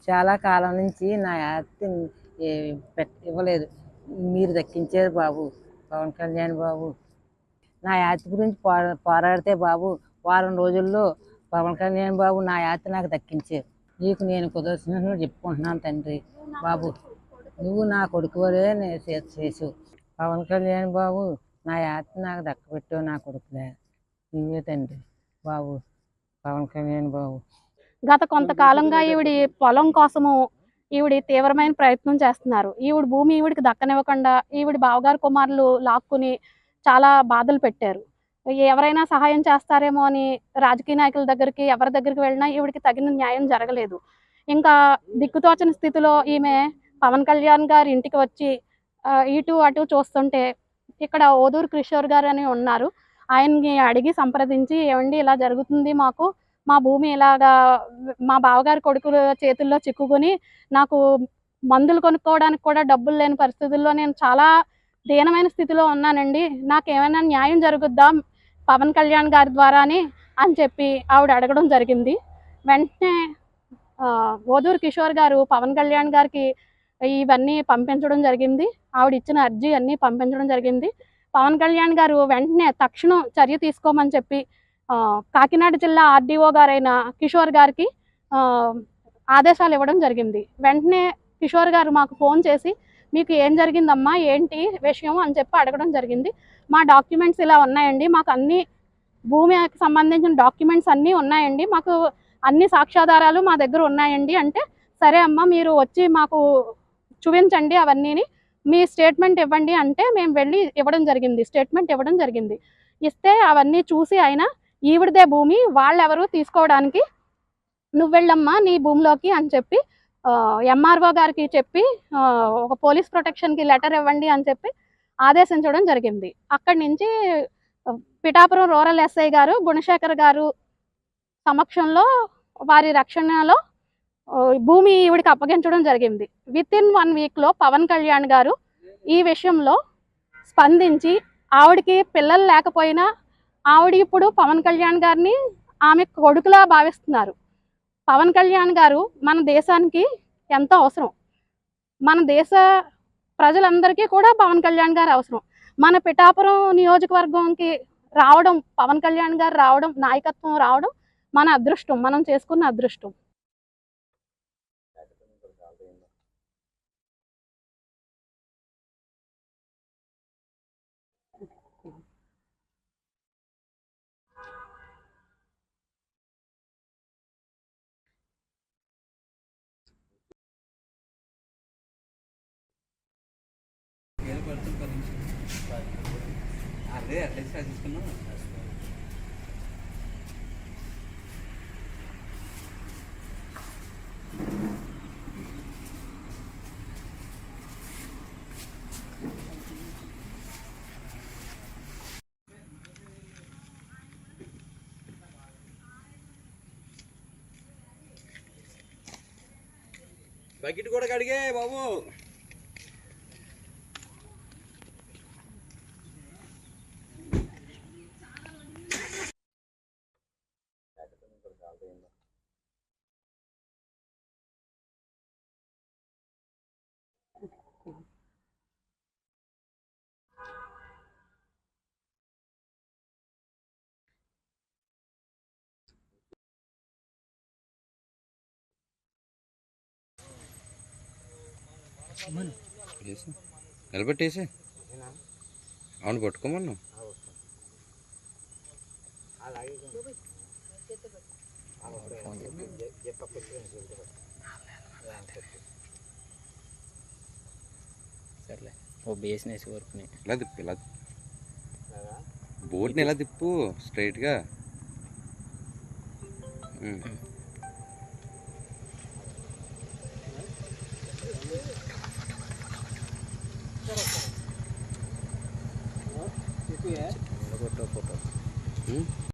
చాలా కాలం నుంచి నా ఆస్తి ఇవ్వలేదు. మీరు దక్కించారు బాబు. పవన్ కళ్యాణ్ బాబు, నా ఆస్తి గురించి పోరాడితే బాబు వారం రోజుల్లో పవన్ కళ్యాణ్ బాబు నా ఆస్తి నాకు దక్కించారు. నీకు నేను కుదర్శనను చెప్పుకుంటున్నాను తండ్రి బాబు. నువ్వు నా కొడుకు వరే చేసావు పవన్ కళ్యాణ్ బాబు. నా ఆస్తి నాకు దక్కబెట్టావు నా కొడుకులే. నువ్వే తండ్రి బాబు పవన్ కళ్యాణ్ బాబు. గత కొంతకాలంగా ఈవిడి పొలం కోసము ఈవిడి తీవ్రమైన ప్రయత్నం చేస్తున్నారు. ఈవిడ భూమి ఈవిడికి దక్కనివ్వకుండా ఈవిడి బావగారు కుమారులు లాక్కుని చాలా బాధలు పెట్టారు. ఎవరైనా సహాయం చేస్తారేమో అని రాజకీయ నాయకుల దగ్గరికి ఎవరి దగ్గరికి వెళ్ళినా ఈవిడికి తగిన న్యాయం జరగలేదు. ఇంకా దిక్కుతోచని స్థితిలో ఈమె పవన్ కళ్యాణ్ గారి ఇంటికి వచ్చి ఇటు అటు చూస్తుంటే ఇక్కడ ఓదూరు కిషోర్ గారు అని ఉన్నారు. ఆయన్ని అడిగి సంప్రదించి, ఏమండి ఇలా జరుగుతుంది, మాకు మా భూమి ఇలాగా మా బావగారి కొడుకుల చేతుల్లో చిక్కుకొని నాకు మందులు కొనుక్కోవడానికి కూడా డబ్బులు లేని పరిస్థితుల్లో నేను చాలా దీనమైన స్థితిలో ఉన్నానండి, నాకేమైనా న్యాయం జరుగుద్దా పవన్ కళ్యాణ్ గారి ద్వారా అని చెప్పి ఆవిడ అడగడం జరిగింది. వెంటనే ఓదూరు కిషోర్ గారు పవన్ కళ్యాణ్ గారికి ఇవన్నీ పంపించడం జరిగింది. ఆవిడ ఇచ్చిన అర్జీ అన్నీ పంపించడం జరిగింది. పవన్ కళ్యాణ్ గారు వెంటనే తక్షణం చర్య తీసుకోమని చెప్పి కాకినాడ జిల్లా ఆర్డీఓ గారైన కిషోర్ గారికి ఆదేశాలు ఇవ్వడం జరిగింది. వెంటనే కిషోర్ గారు మాకు ఫోన్ చేసి, మీకు ఏం జరిగిందమ్మా, ఏంటి విషయం అని చెప్పి అడగడం జరిగింది. మా డాక్యుమెంట్స్ ఇలా ఉన్నాయండి, మాకు అన్ని భూమికి సంబంధించిన డాక్యుమెంట్స్ అన్నీ ఉన్నాయండి, మాకు అన్ని సాక్ష్యాధారాలు మా దగ్గర ఉన్నాయండి అంటే, సరే అమ్మ మీరు వచ్చి మాకు చూపించండి అవన్నీని, మీ స్టేట్మెంట్ ఇవ్వండి అంటే మేము వెళ్ళి ఇవ్వడం జరిగింది. స్టేట్మెంట్ ఇవ్వడం జరిగింది. ఇస్తే అవన్నీ చూసి ఆయన ఈవిడదే భూమి, వాళ్ళెవరు తీసుకోవడానికి, నువ్వు వెళ్ళమ్మా నీ భూమిలోకి అని చెప్పి ఎంఆర్ఓ గారికి చెప్పి ఒక పోలీస్ ప్రొటెక్షన్కి లెటర్ ఇవ్వండి అని చెప్పి ఆదేశించడం జరిగింది. అక్కడి నుంచి పిఠాపురం రూరల్ ఎస్ఐ గారు గుణశేఖర్ గారు సమక్షంలో వారి రక్షణలో భూమి ఈవిడికి అప్పగించడం జరిగింది. వితిన్ 1 వీక్లో పవన్ కళ్యాణ్ గారు ఈ విషయంలో స్పందించి, ఆవిడికి పిల్లలు లేకపోయినా ఆవిడ ఇప్పుడు పవన్ కళ్యాణ్ గారిని ఆమె కొడుకులా భావిస్తున్నారు. పవన్ కళ్యాణ్ గారు మన దేశానికి ఎంతో అవసరం. మన దేశ ప్రజలందరికీ కూడా పవన్ కళ్యాణ్ గారు అవసరం. మన పిఠాపురం నియోజకవర్గంకి రావడం, పవన్ కళ్యాణ్ గారు రావడం, నాయకత్వం రావడం మన అదృష్టం, మనం చేసుకున్న అదృష్టం. అదే అడ్రస్ తీసుకున్నాం. బకెట్ కూడా కడిగే బాబు. నిలబెట్టేసి అవును పట్టుకోమన్నా. సర్లే ఓ బేస్ని వేసి వరకు ఇలా తిప్పు, ఇలా బోట్ని ఎలా తిప్పు స్ట్రైట్గా. ఫోటో